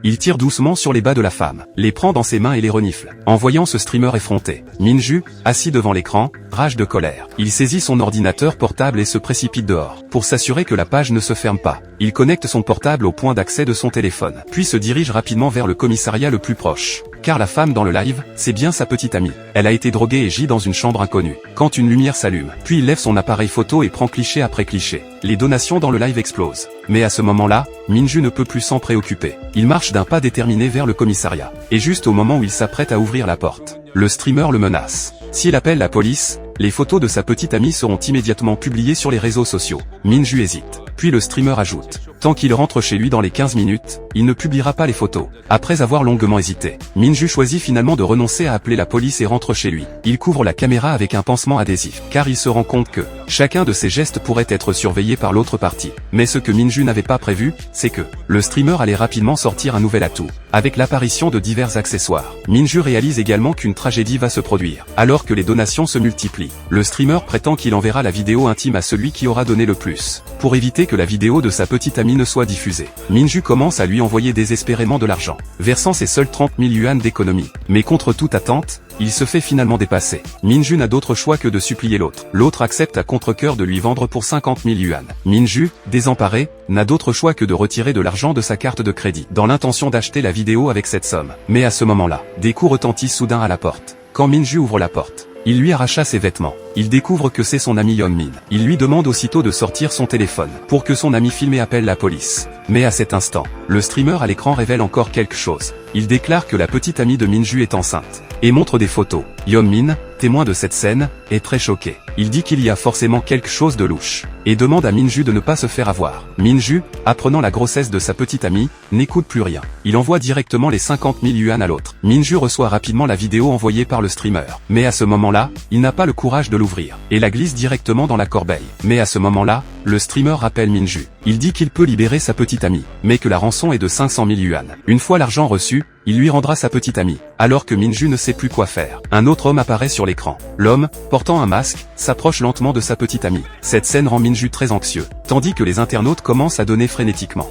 Il tire doucement sur les bas de la femme, les prend dans ses mains et les renifle. En voyant ce streamer effronté, Minju, assis devant l'écran, rage de colère. Il saisit son ordinateur portable et se précipite dehors. Pour s'assurer que la page ne se ferme pas, il connecte son portable au point d'accès de son téléphone, puis se dirige rapidement vers le commissariat le plus proche. Car la femme dans le live, c'est bien sa petite amie. Elle a été droguée et gît dans une chambre inconnue. Quand une lumière s'allume, puis il lève son appareil photo et prend cliché après cliché. Les donations dans le live explosent. Mais à ce moment-là, Minju ne peut plus s'en préoccuper. Il marche d'un pas déterminé vers le commissariat. Et juste au moment où il s'apprête à ouvrir la porte, le streamer le menace. S'il appelle la police, les photos de sa petite amie seront immédiatement publiées sur les réseaux sociaux. Minju hésite. Puis le streamer ajoute: tant qu'il rentre chez lui dans les 15 minutes, il ne publiera pas les photos. Après avoir longuement hésité, Minju choisit finalement de renoncer à appeler la police et rentre chez lui. Il couvre la caméra avec un pansement adhésif, car il se rend compte que chacun de ses gestes pourrait être surveillé par l'autre partie. Mais ce que Minju n'avait pas prévu, c'est que le streamer allait rapidement sortir un nouvel atout, avec l'apparition de divers accessoires. Minju réalise également qu'une tragédie va se produire. Alors que les donations se multiplient, le streamer prétend qu'il enverra la vidéo intime à celui qui aura donné le plus, pour éviter que la vidéo de sa petite amie ne soit diffusée. Minju commence à lui envoyer désespérément de l'argent, versant ses seuls 30 000 yuan d'économie. Mais contre toute attente, il se fait finalement dépasser. Minju n'a d'autre choix que de supplier l'autre. L'autre accepte à contre-cœur de lui vendre pour 50 000 yuan. Minju, désemparé, n'a d'autre choix que de retirer de l'argent de sa carte de crédit, dans l'intention d'acheter la vidéo avec cette somme. Mais à ce moment-là, des coups retentissent soudain à la porte. Quand Minju ouvre la porte, il lui arracha ses vêtements. Il découvre que c'est son ami Yeonmin. Il lui demande aussitôt de sortir son téléphone, pour que son ami filme et appelle la police. Mais à cet instant, le streamer à l'écran révèle encore quelque chose. Il déclare que la petite amie de Minju est enceinte, et montre des photos. Yeonmin, témoin de cette scène, est très choqué. Il dit qu'il y a forcément quelque chose de louche, et demande à Minju de ne pas se faire avoir. Minju, apprenant la grossesse de sa petite amie, n'écoute plus rien. Il envoie directement les 50 000 yuan à l'autre. Minju reçoit rapidement la vidéo envoyée par le streamer. Mais à ce moment-là, il n'a pas le courage de l'ouvrir, et la glisse directement dans la corbeille. Mais à ce moment-là, le streamer rappelle Minju. Il dit qu'il peut libérer sa petite amie, mais que la rançon est de 500 000 yuan. Une fois l'argent reçu, il lui rendra sa petite amie. Alors que Minju ne sait plus quoi faire, un autre homme apparaît sur l'écran. L'homme, portant un masque, s'approche lentement de sa petite amie. Cette scène rend Minju très anxieux, tandis que les internautes commencent à donner frénétiquement.